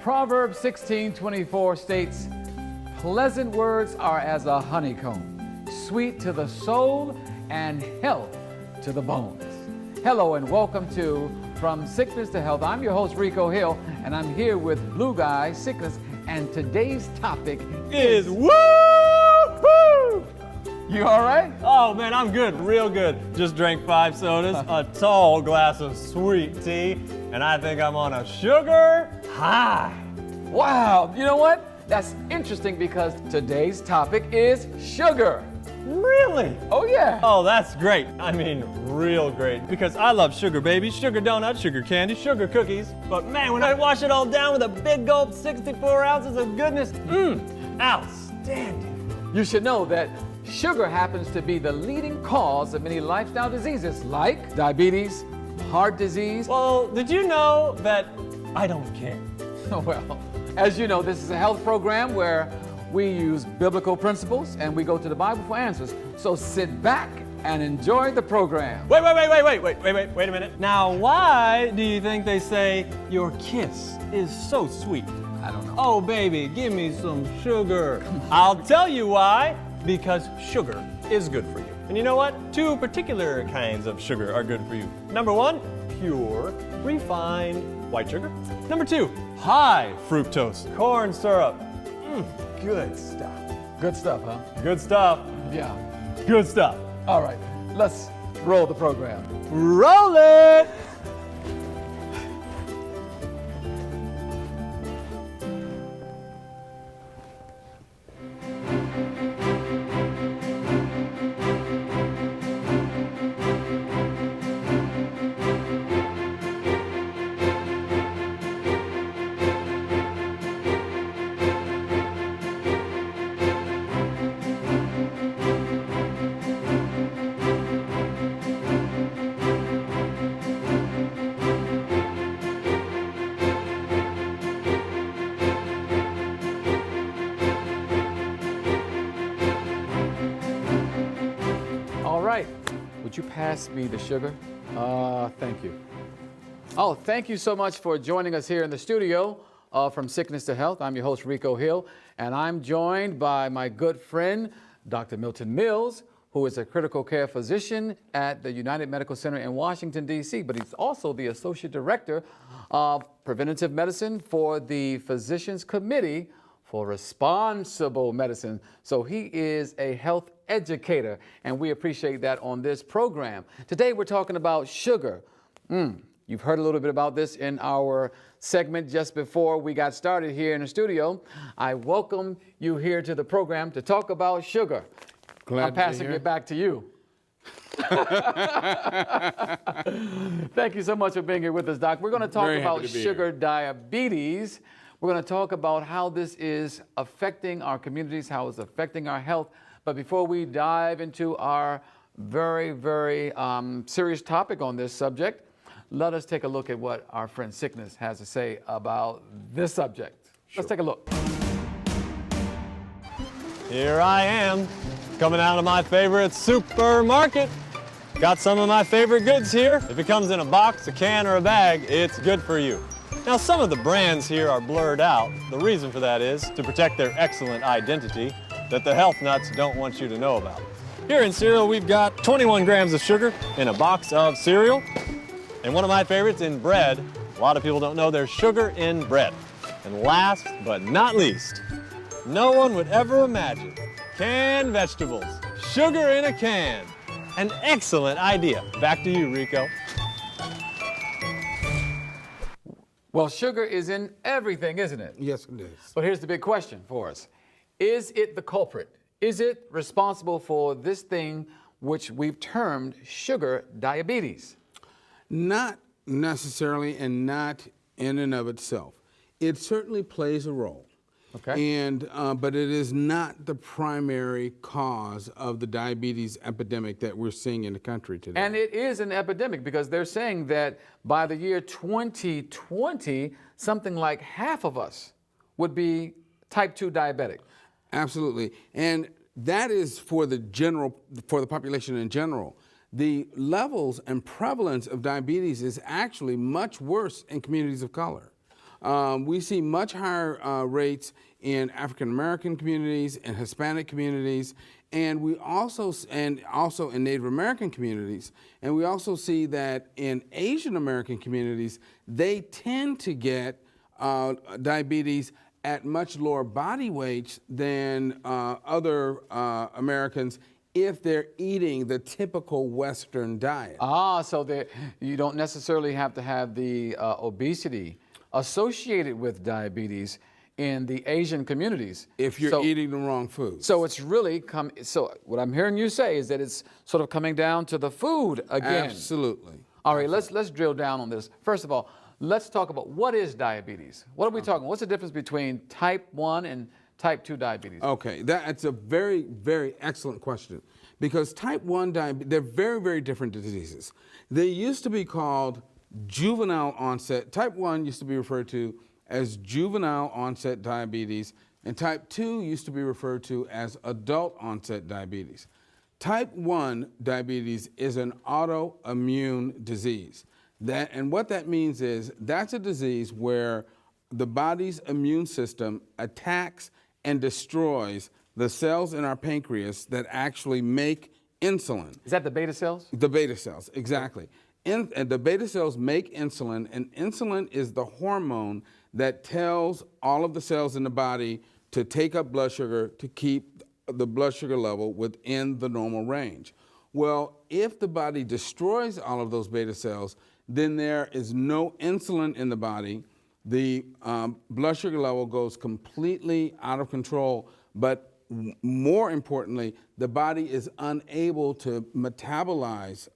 Proverbs 16:24 states, "Pleasant words are as a honeycomb, sweet to the soul and health to the bones." Hello and welcome to From Sickness to Health. I'm your host, Rico Hill, and I'm here with Blue Guy Sickness, and today's topic is woo-hoo! You all right? Oh man, I'm good, real good. Just drank 5 sodas, a tall glass of sweet tea, and I think I'm on a sugar high. Wow, you know what? That's interesting because today's topic is sugar. Really? Oh yeah. Oh, that's great. I mean, real great. Because I love sugar, baby. Sugar donuts, sugar candy, sugar cookies. But man, when I wash it all down with a big gulp, 64 ounces of goodness, outstanding. You should know that sugar happens to be the leading cause of many lifestyle diseases like diabetes, heart disease. Well, did you know that I don't care? Well, as you know, this is a health program where we use biblical principles and we go to the Bible for answers. So sit back and enjoy the program. Wait a minute. Now, why do you think they say your kiss is so sweet? I don't know. Oh, baby, give me some sugar. I'll tell you why. Because sugar is good for you. And you know what? 2 particular kinds of sugar are good for you. Number 1, pure, refined white sugar. Number 2, high fructose corn syrup. Good stuff. Good stuff, huh? Good stuff. Yeah. Good stuff. All right, let's roll the program. Roll it! Would you pass me the sugar? Thank you. Oh, thank you so much for joining us here in the studio From Sickness to Health. I'm your host, Rico Hill, and I'm joined by my good friend, Dr. Milton Mills, who is a critical care physician at the United Medical Center in Washington, D.C., but he's also the Associate Director of Preventive Medicine for the Physicians Committee for Responsible Medicine. So he is a health educator, and we appreciate that on this program. Today we're talking about sugar. You've heard a little bit about this in our segment just before we got started here in the studio. I welcome you here to the program to talk about sugar. I'm passing it back to you. Thank you so much for being here with us, Doc. We're going to talk about sugar diabetes. We're going to talk about how this is affecting our communities, how it's affecting our health. But before we dive into our very serious topic on this subject, let us take a look at what our friend Sickness has to say about this subject. Let's take a look. Here I am, coming out of my favorite supermarket. Got some of my favorite goods here. If it comes in a box, a can, or a bag, it's good for you. Now, some of the brands here are blurred out. The reason for that is to protect their excellent identity that the health nuts don't want you to know about. Here in cereal, we've got 21 grams of sugar in a box of cereal. And one of my favorites in bread, a lot of people don't know there's sugar in bread. And last but not least, no one would ever imagine canned vegetables, sugar in a can. An excellent idea. Back to you, Rico. Well, sugar is in everything, isn't it? Yes, it is. But here's the big question for us. Is it the culprit? Is it responsible for this thing which we've termed sugar diabetes? Not necessarily, and not in and of itself. It certainly plays a role. Okay. And but it is not the primary cause of the diabetes epidemic that we're seeing in the country today. And it is an epidemic because they're saying that by the year 2020, something like half of us would be type 2 diabetic. Absolutely. And that is for the population in general. The levels and prevalence of diabetes is actually much worse in communities of color. We see much higher rates in African American communities and Hispanic communities, and also in Native American communities. And we also see that in Asian American communities, they tend to get diabetes at much lower body weights than other Americans if they're eating the typical Western diet. So you don't necessarily have to have the obesity associated with diabetes in the Asian communities. If you're eating the wrong food. So it's really so what I'm hearing you say is that it's sort of coming down to the food again. Absolutely. All right, let's drill down on this. First of all, let's talk about what is diabetes? What are we talking? What's the difference between type 1 and type 2 diabetes? Okay, that's a very, very excellent question, because type 1 diabetes, they're very, very different diseases. They used to be called juvenile onset. Type 1 used to be referred to as juvenile onset diabetes, and type 2 used to be referred to as adult onset diabetes. Type 1 diabetes is an autoimmune disease. And what that means is that's a disease where the body's immune system attacks and destroys the cells in our pancreas that actually make insulin. Is that the beta cells? The beta cells, exactly. And the beta cells make insulin, and insulin is the hormone that tells all of the cells in the body to take up blood sugar to keep the blood sugar level within the normal range. Well, if the body destroys all of those beta cells, then there is no insulin in the body. The blood sugar level goes completely out of control, but more importantly, the body is unable to metabolize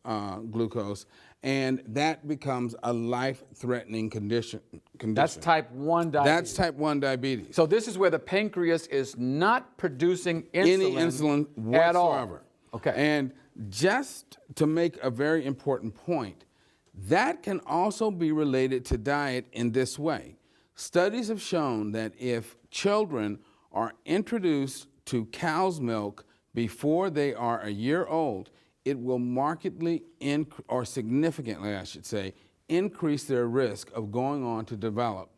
glucose, and that becomes a life-threatening condition. That's type 1 diabetes. That's type 1 diabetes. So this is where the pancreas is not producing insulin Any insulin whatsoever. at all. Okay. And just to make a very important point, that can also be related to diet in this way. Studies have shown that if children are introduced to cow's milk before they are a year old, it will markedly, or significantly, I should say, increase their risk of going on to develop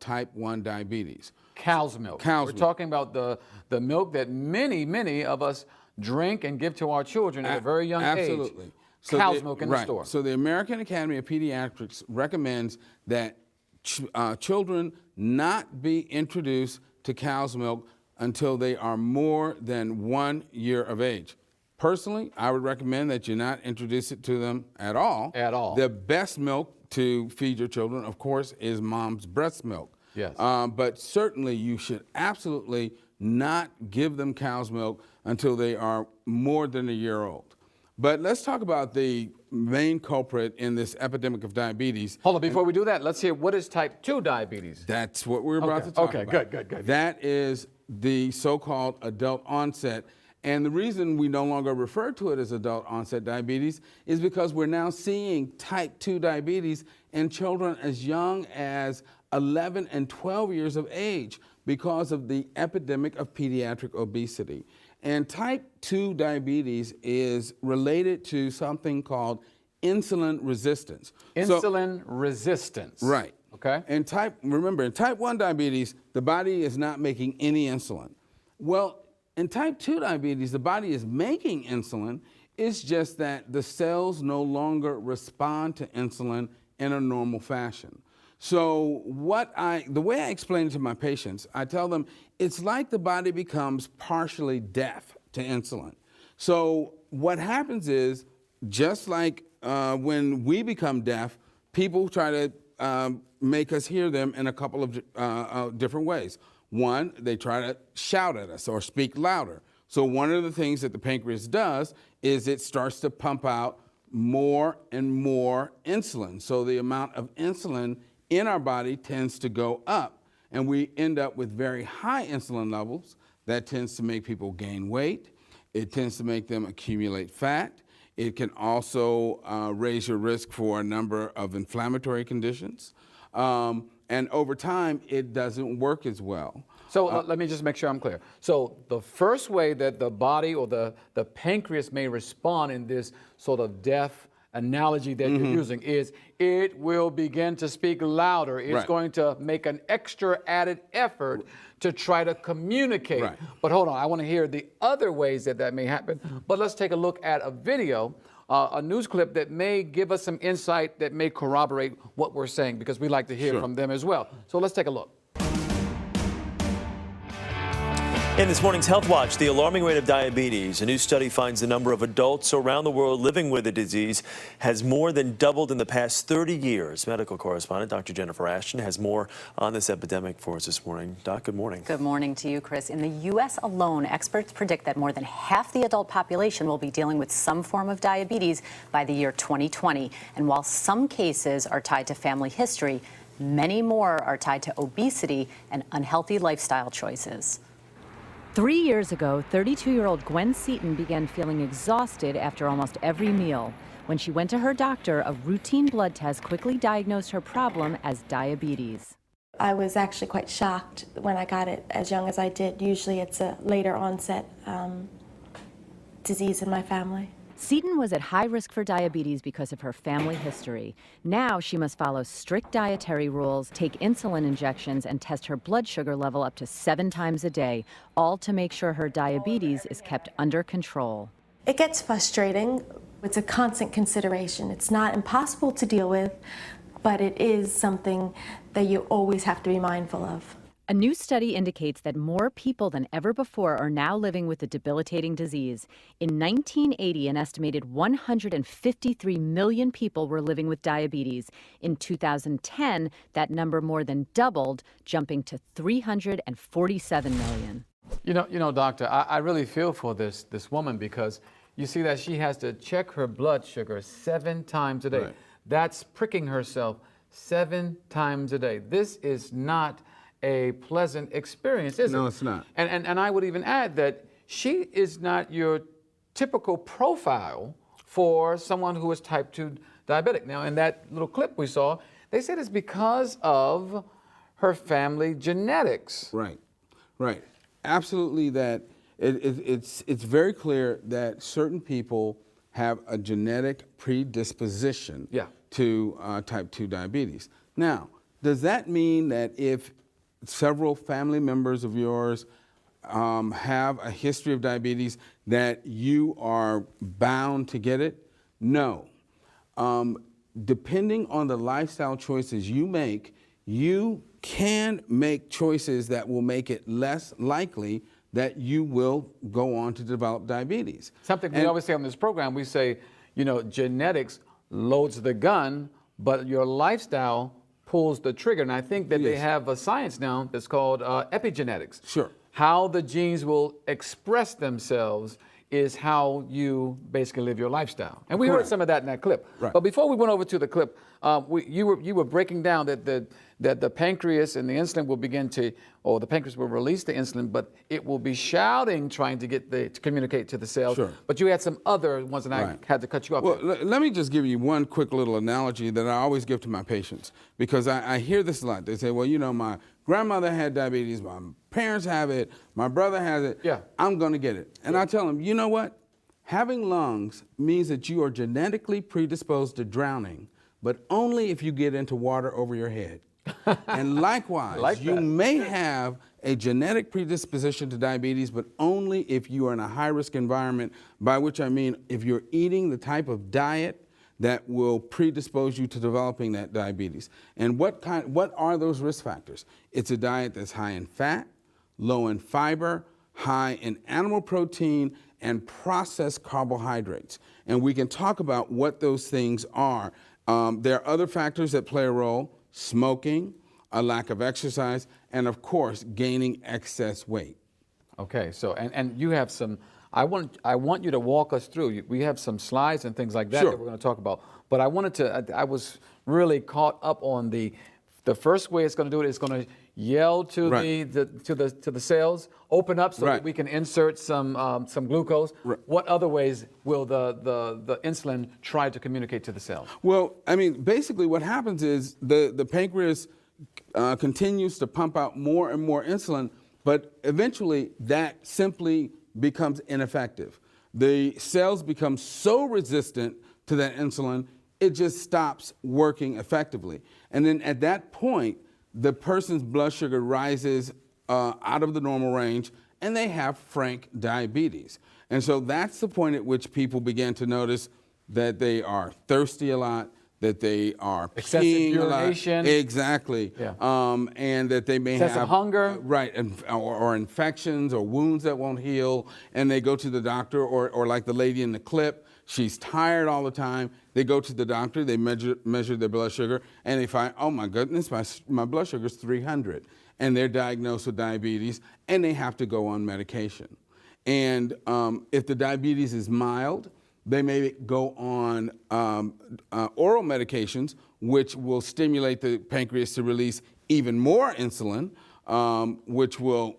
type 1 diabetes. Cow's milk. We're talking about the milk that many of us drink and give to our children at a very young age. Absolutely. Cow's milk in the store. So the American Academy of Pediatrics recommends that children not be introduced to cow's milk until they are more than 1 year of age. Personally, I would recommend that you not introduce it to them at all. At all. The best milk to feed your children, of course, is mom's breast milk. Yes. But certainly you should absolutely not give them cow's milk until they are more than a year old. But let's talk about the main culprit in this epidemic of diabetes. Hold on, before we do that, let's hear what is type 2 diabetes. That's what we're about to talk about. Okay, good. That is the so-called adult onset. And the reason we no longer refer to it as adult onset diabetes is because we're now seeing type 2 diabetes in children as young as 11 and 12 years of age because of the epidemic of pediatric obesity. And type 2 diabetes is related to something called insulin resistance. Insulin resistance. Right. Okay. And remember, in type 1 diabetes, the body is not making any insulin. Well, in type 2 diabetes, the body is making insulin. It's just that the cells no longer respond to insulin in a normal fashion. So the way I explain it to my patients, I tell them it's like the body becomes partially deaf to insulin. So what happens is, just like when we become deaf, people try to make us hear them in a couple of different ways. One, they try to shout at us or speak louder. So one of the things that the pancreas does is it starts to pump out more and more insulin. So the amount of insulin in our body tends to go up, and we end up with very high insulin levels. That tends to make people gain weight. It tends to make them accumulate fat. It can also raise your risk for a number of inflammatory conditions. And over time, it doesn't work as well. So let me just make sure I'm clear. So the first way that the body or the pancreas may respond in this sort of deaf analogy that you're using is it will begin to speak louder. It's Right. going to make an extra added effort to try to communicate. Right. But hold on, I want to hear the other ways that that may happen. But let's take a look at a video, a news clip that may give us some insight that may corroborate what we're saying, because we like to hear Sure. from them as well. So let's take a look. In this morning's Health Watch, the alarming rate of diabetes. A new study finds the number of adults around the world living with the disease has more than doubled in the past 30 years. Medical correspondent Dr. Jennifer Ashton has more on this epidemic for us this morning. Doc, good morning. Good morning to you, Chris. In the U.S. alone, experts predict that more than half the adult population will be dealing with some form of diabetes by the year 2020. And while some cases are tied to family history, many more are tied to obesity and unhealthy lifestyle choices. 3 years ago, 32-year-old Gwen Seaton began feeling exhausted after almost every meal. When she went to her doctor, a routine blood test quickly diagnosed her problem as diabetes. I was actually quite shocked when I got it as young as I did. Usually it's a later onset disease in my family. Seaton was at high risk for diabetes because of her family history. Now she must follow strict dietary rules, take insulin injections, and test her blood sugar level up to 7 times a day, all to make sure her diabetes is kept under control. It gets frustrating. It's a constant consideration. It's not impossible to deal with, but it is something that you always have to be mindful of. A new study indicates that more people than ever before are now living with the debilitating disease. In 1980, an estimated 153 million people were living with diabetes. In 2010, that number more than doubled, jumping to 347 million. You know, doctor, I really feel for this woman, because you see that she has to check her blood sugar 7 times a day. Right. That's pricking herself 7 times a day. This is not a pleasant experience, is it? No, it's not. And I would even add that she is not your typical profile for someone who is type 2 diabetic. Now, in that little clip we saw, they said it's because of her family genetics. Right, right. Absolutely, that it's very clear that certain people have a genetic predisposition to type 2 diabetes. Now, does that mean that if several family members of yours have a history of diabetes that you are bound to get it? No. Depending on the lifestyle choices you make, you can make choices that will make it less likely that you will go on to develop diabetes. Something we always say on this program, we say, you know, genetics loads the gun, but your lifestyle pulls the trigger. And I think that they have a science now that's called epigenetics. Sure. How the genes will express themselves is how you basically live your lifestyle. And we heard some of that in that clip. Right. But before we went over to the clip, you were breaking down that the pancreas and the insulin will begin to, or the pancreas will release the insulin, but it will be shouting, trying to get to communicate to the cells. Sure. But you had some other ones, and I had to cut you off. Well, let me just give you one quick little analogy that I always give to my patients, because I hear this a lot. They say, well, you know, my grandmother had diabetes, my parents have it, my brother has it, I'm going to get it. And I tell them, you know what? Having lungs means that you are genetically predisposed to drowning, but only if you get into water over your head. And likewise, you may have a genetic predisposition to diabetes, but only if you are in a high-risk environment, by which I mean if you're eating the type of diet that will predispose you to developing that diabetes. And what are those risk factors? It's a diet that's high in fat, low in fiber, high in animal protein, and processed carbohydrates. And we can talk about what those things are. There are other factors that play a role: smoking, a lack of exercise, and of course, gaining excess weight. Okay, so and you have some. I want you to walk us through. We have some slides and things like that that we're going to talk about. But I wanted to. I was really caught up on the first way it's going to do it is going to yell to the cells, open up so that we can insert some glucose. What other ways will the insulin try to communicate to the cells? Well, I mean, basically what happens is the pancreas continues to pump out more and more insulin, but eventually that simply becomes ineffective. The cells become so resistant to that insulin, it just stops working effectively. And then at that point, the person's blood sugar rises out of the normal range, and they have frank diabetes. And so that's the point at which people begin to notice that they are thirsty a lot, that they are excessive peeing urination. a lot. Exactly. Yeah. And that they may Excessive have hunger. Right, or infections or wounds that won't heal, and they go to the doctor, or like the lady in the clip, she's tired all the time. They go to the doctor, they measure their blood sugar, and they find, oh my goodness, my blood sugar's 300. And they're diagnosed with diabetes, and they have to go on medication. And if the diabetes is mild, they may go on oral medications, which will stimulate the pancreas to release even more insulin, which will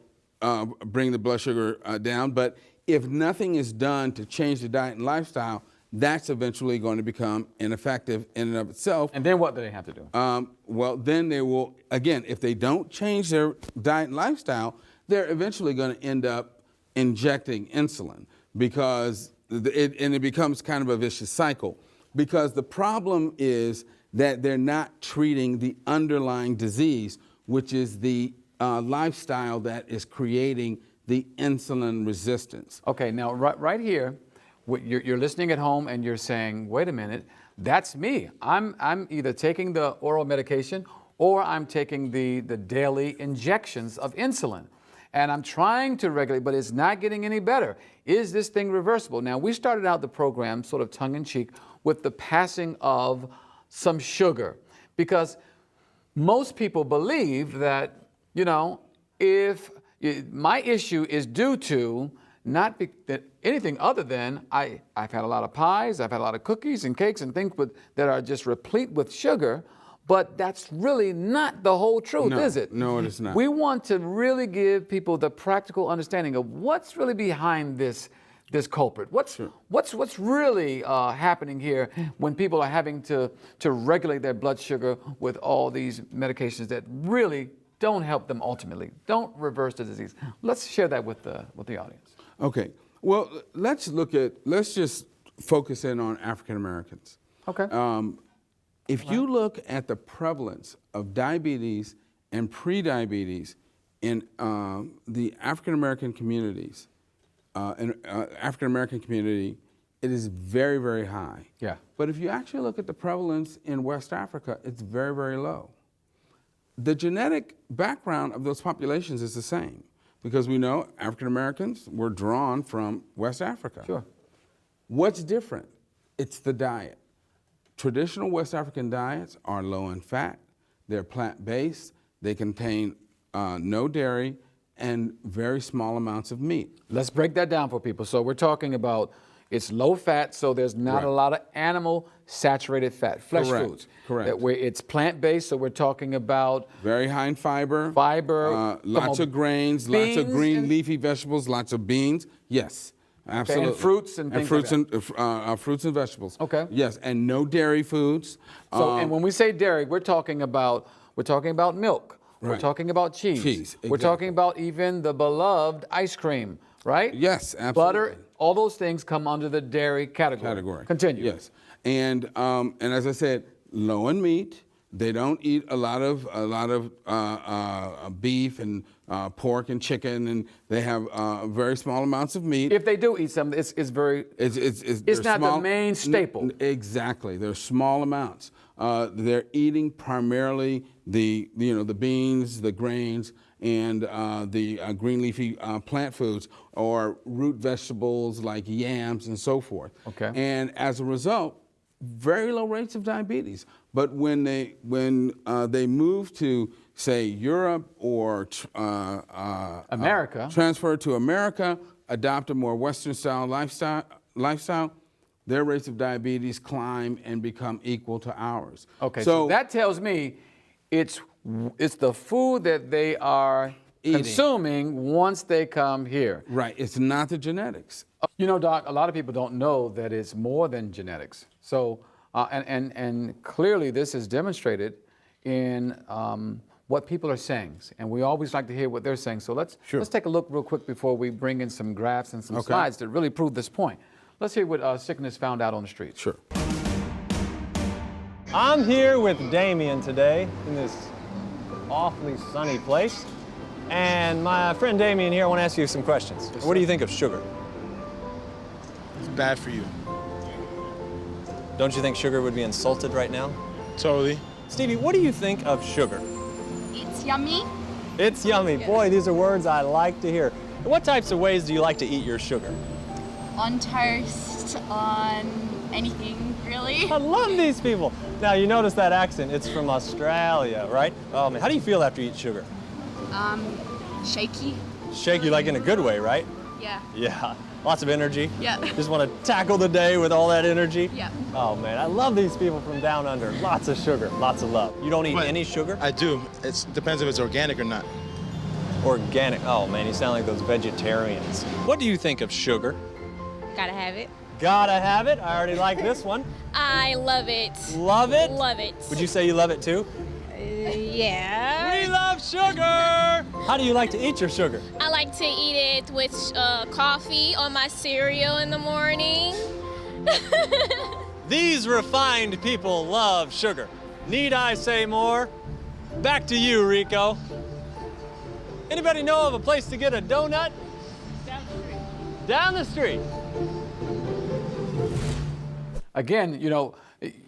bring the blood sugar down. But if nothing is done to change the diet and lifestyle, that's eventually going to become ineffective in and of itself. And then what do they have to do? Well, then they will, again, if they don't change their diet and lifestyle, they're eventually going to end up injecting insulin, because it becomes kind of a vicious cycle. Because the problem is that they're not treating the underlying disease, which is the lifestyle that is creating the insulin resistance. Okay, now right here, you're listening at home and you're saying, wait a minute, that's me. I'm either taking the oral medication or I'm taking the daily injections of insulin. And I'm trying to regulate, but it's not getting any better. Is this thing reversible? Now, we started out the program sort of tongue-in-cheek with the passing of some sugar, because most people believe that, if my issue is due to not anything other than I've had a lot of pies, I've had a lot of cookies and cakes and things that are just replete with sugar, but that's really not the whole truth, is it? No, it is not. We want to really give people the practical understanding of what's really behind this culprit. What's really happening here when people are having to regulate their blood sugar with all these medications that really don't help them ultimately, don't reverse the disease. Let's share that with the audience. Okay. Well, let's just focus in on African Americans. Okay. If you look at the prevalence of diabetes and prediabetes in the African American communities, African American community, it is very, very high. Yeah. But if you actually look at the prevalence in West Africa, it's very, very low. The genetic background of those populations is the same, because we know African Americans were drawn from West Africa. Sure. What's different? It's the diet. Traditional West African diets are low in fat, they're plant-based, they contain no dairy, and very small amounts of meat. Let's break that down for people. So we're talking about it's low fat, so there's not a lot of animal saturated fat, flesh foods. Correct. It's plant-based, so we're talking about Very high in fiber. come Lots of grains, lots of beans green and- leafy vegetables, lots of beans. Yes, absolutely. and fruits and things like fruits and vegetables. Okay. Yes, and no dairy foods. So, and when we say dairy, we're talking about milk. We're Right. talking about cheese. Cheese, We're talking about even the beloved ice cream, right? Yes, absolutely. Butter, all those things come under the dairy category. Continue. Yes, and as I said, low in meat. They don't eat a lot of beef and pork and chicken, and they have very small amounts of meat. If they do eat some, it's very. It's not the small, main staple. Exactly, they're small amounts. They're eating primarily the beans, the grains, and the green leafy plant foods, or root vegetables like yams and so forth. Okay. And as a result, very low rates of diabetes. But when they move to, say, Europe or America, transfer to America, adopt a more Western style lifestyle, their rates of diabetes climb and become equal to ours. okay, so that tells me it's the food that they are consuming once they come here. Right, it's not the genetics. Doc, a lot of people don't know that it's more than genetics. So, and clearly this is demonstrated in what people are saying. And we always like to hear what they're saying. So let's take a look real quick before we bring in some graphs and some slides that really prove this point. Let's hear what Sickness found out on the streets. Sure. I'm here with Damien today in this awfully sunny place. And my friend Damien here, I want to ask you some questions. What do you think of sugar? It's bad for you. Don't you think sugar would be insulted right now? Totally. Stevie, what do you think of sugar? It's yummy. It's yummy. Boy, these are words I like to hear. What types of ways do you like to eat your sugar? On toast, on anything, really. I love these people. Now, you notice that accent. It's from Australia, right? Oh, man, how do you feel after you eat sugar? Shaky. Shaky, like in a good way, right? Yeah. Yeah. Lots of energy. Yeah. Just want to tackle the day with all that energy. Yeah. Oh, man, I love these people from down under. Lots of sugar, lots of love. You don't eat But any sugar? I do. It depends if it's organic or not. Organic. Oh, man, you sound like those vegetarians. What do you think of sugar? Gotta have it. Gotta have it. I already like this one. I love it. Love it? Love it. Would you say you love it too? Yeah. We love sugar! How do you like to eat your sugar? I like to eat it with coffee on my cereal in the morning. These refined people love sugar. Need I say more? Back to you, Rico. Anybody know of a place to get a donut? Down the street. Down the street. Again, you know,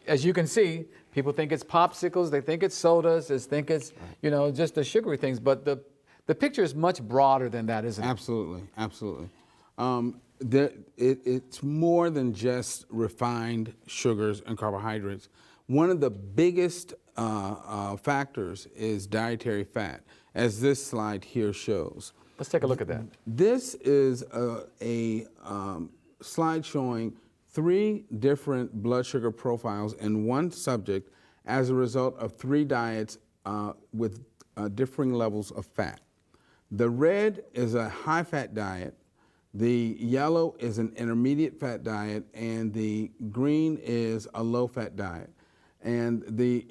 as you can see, people think it's popsicles, they think it's sodas, they think it's, you know, just the sugary things. But the picture is much broader than that, isn't it? Absolutely, absolutely. It's more than just refined sugars and carbohydrates. One of the biggest factors is dietary fat, as this slide here shows. Let's take a look at that. This is a slide showing 3 different blood sugar profiles in one subject as a result of 3 diets with differing levels of fat. The red is a high-fat diet, the yellow is an intermediate-fat diet, and the green is a low-fat diet. And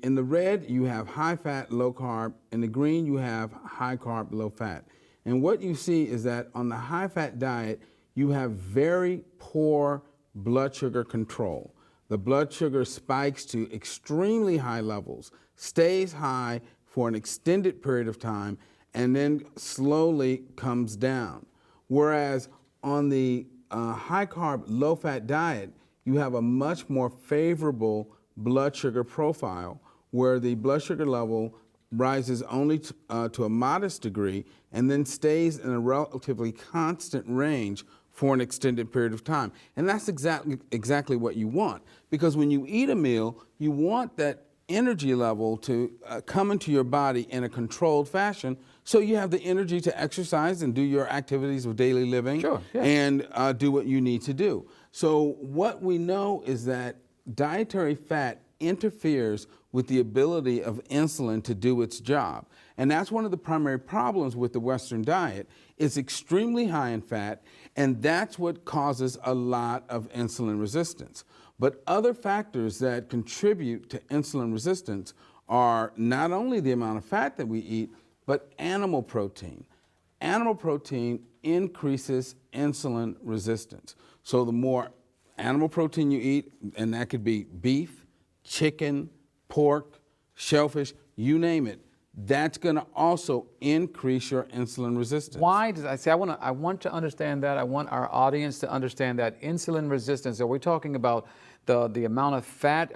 in the red, you have high-fat, low-carb. In the green, you have high-carb, low-fat. And what you see is that on the high-fat diet, you have very poor blood sugar control. The blood sugar spikes to extremely high levels, stays high for an extended period of time, and then slowly comes down. Whereas on the high-carb, low-fat diet, you have a much more favorable blood sugar profile where the blood sugar level rises only to a modest degree and then stays in a relatively constant range for an extended period of time. And that's exactly what you want, because when you eat a meal, you want that energy level to come into your body in a controlled fashion so you have the energy to exercise and do your activities of daily living. Sure, yeah. And do what you need to do. So what we know is that dietary fat interferes with the ability of insulin to do its job. And that's one of the primary problems with the Western diet. It's extremely high in fat, and that's what causes a lot of insulin resistance. But other factors that contribute to insulin resistance are not only the amount of fat that we eat, but animal protein. Animal protein increases insulin resistance. So the more animal protein you eat, and that could be beef, chicken, pork, shellfish, you name it, that's going to also increase your insulin resistance. Why does I say I want to understand that? I want our audience to understand that insulin resistance. Are we talking about the amount of fat?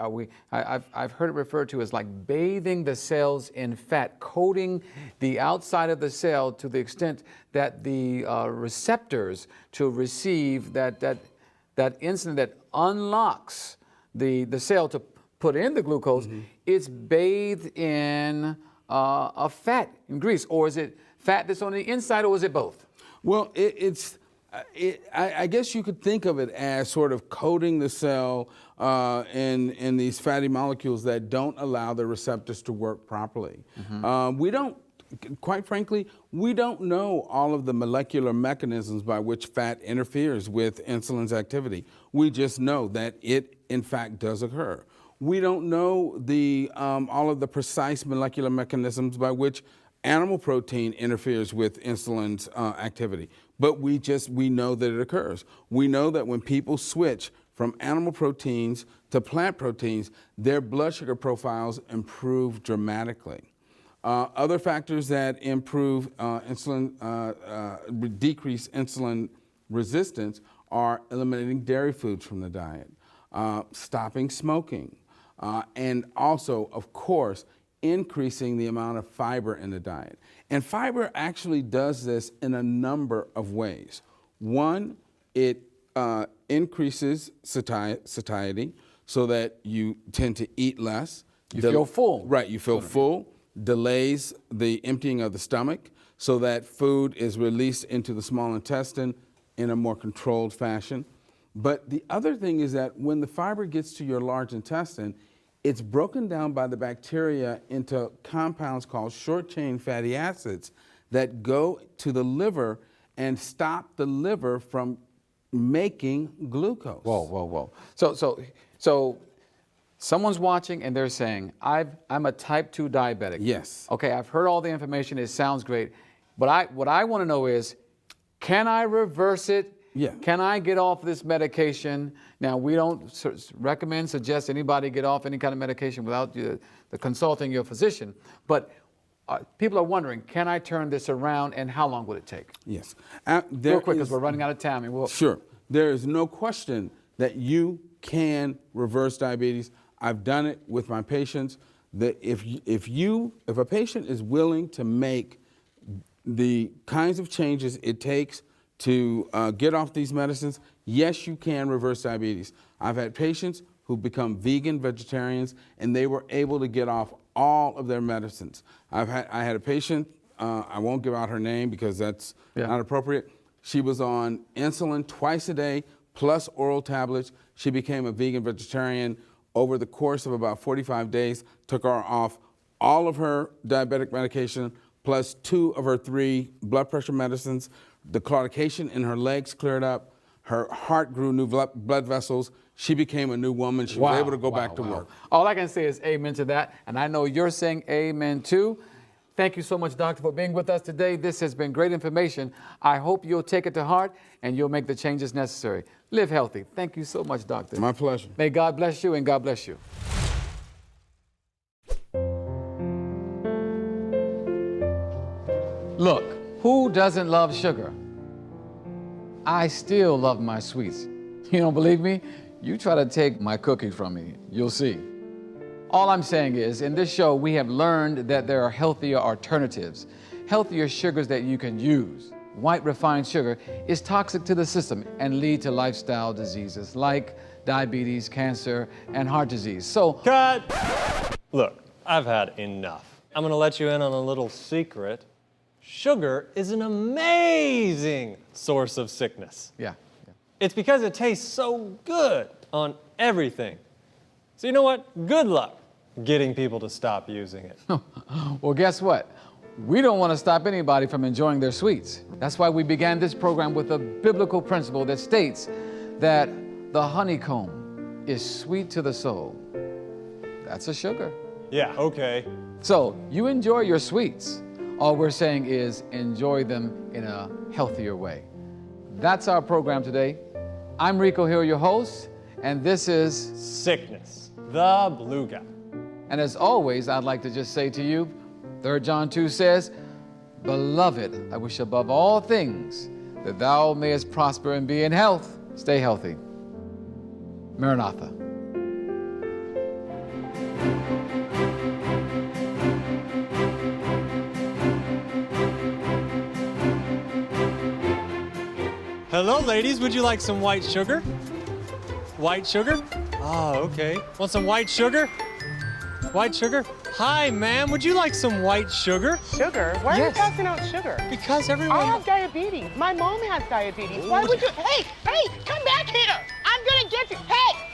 I've heard it referred to as like bathing the cells in fat, coating the outside of the cell to the extent that the receptors to receive that insulin that unlocks the cell to put in the glucose, it's bathed in a fat and grease, or is it fat that's on the inside, or is it both? Well, I guess you could think of it as sort of coating the cell in these fatty molecules that don't allow the receptors to work properly. Quite frankly, we don't know all of the molecular mechanisms by which fat interferes with insulin's activity. We just know that it, in fact, does occur. We don't know all of the precise molecular mechanisms by which animal protein interferes with insulin's activity, but we know that it occurs. We know that when people switch from animal proteins to plant proteins, their blood sugar profiles improve dramatically. Other factors that improve decrease insulin resistance are eliminating dairy foods from the diet, stopping smoking, and also, of course, increasing the amount of fiber in the diet. And fiber actually does this in a number of ways. One, it increases satiety so that you tend to eat less. You feel full. Right, you feel full. Delays the emptying of the stomach so that food is released into the small intestine in a more controlled fashion. But the other thing is that when the fiber gets to your large intestine, it's broken down by the bacteria into compounds called short-chain fatty acids that go to the liver and stop the liver from making glucose. Whoa, whoa, whoa. So someone's watching and they're saying, I'm a type 2 diabetic. Yes. Okay, I've heard all the information. It sounds great. But what I want to know is, can I reverse it? Yeah. Can I get off this medication? Now, we don't suggest anybody get off any kind of medication without the consulting your physician. But people are wondering, can I turn this around, and how long would it take? Yes. Real quick, because we're running out of time. And Sure. There is no question that you can reverse diabetes. I've done it with my patients. That if a patient is willing to make the kinds of changes it takes to get off these medicines, yes, you can reverse diabetes. I've had patients who become vegan, vegetarians, and they were able to get off all of their medicines. I had a patient, I won't give out her name because that's not appropriate. She was on insulin twice a day, plus oral tablets. She became a vegan vegetarian over the course of about 45 days, took her off all of her diabetic medication, plus 2 of her 3 blood pressure medicines. The claudication in her legs cleared up. Her heart grew new blood vessels. She became a new woman. She was able to go back to work. All I can say is amen to that. And I know you're saying amen too. Thank you so much, Doctor, for being with us today. This has been great information. I hope you'll take it to heart and you'll make the changes necessary. Live healthy. Thank you so much, Doctor. My pleasure. May God bless you and God bless you. Look, who doesn't love sugar? I still love my sweets. You don't believe me? You try to take my cookies from me, you'll see. All I'm saying is, in this show, we have learned that there are healthier alternatives, healthier sugars that you can use. White refined sugar is toxic to the system and lead to lifestyle diseases like diabetes, cancer, and heart disease. So, Cut! Look, I've had enough. I'm gonna let you in on a little secret. Sugar is an amazing source of sickness. yeah. It's because it tastes so good on everything. So you know what? Good luck getting people to stop using it. Well, guess what? We don't want to stop anybody from enjoying their sweets. That's why we began this program with a biblical principle that states that the honeycomb is sweet to the soul. That's a sugar. Yeah, okay. So you enjoy your sweets. All we're saying is enjoy them in a healthier way. That's our program today. I'm Rico Hill, your host, and this is Sickness, the Blue Guy. And as always, I'd like to just say to you, 3 John 2 says, Beloved, I wish above all things that thou mayest prosper and be in health. Stay healthy. Maranatha. Hello, ladies. Would you like some white sugar? White sugar? Oh, okay. Want some white sugar? White sugar? Hi, ma'am. Would you like some white sugar? Sugar? Why are you passing out sugar? Because everyone... I have diabetes. My mom has diabetes. Why would you... Hey, come back here. I'm gonna get you. Hey,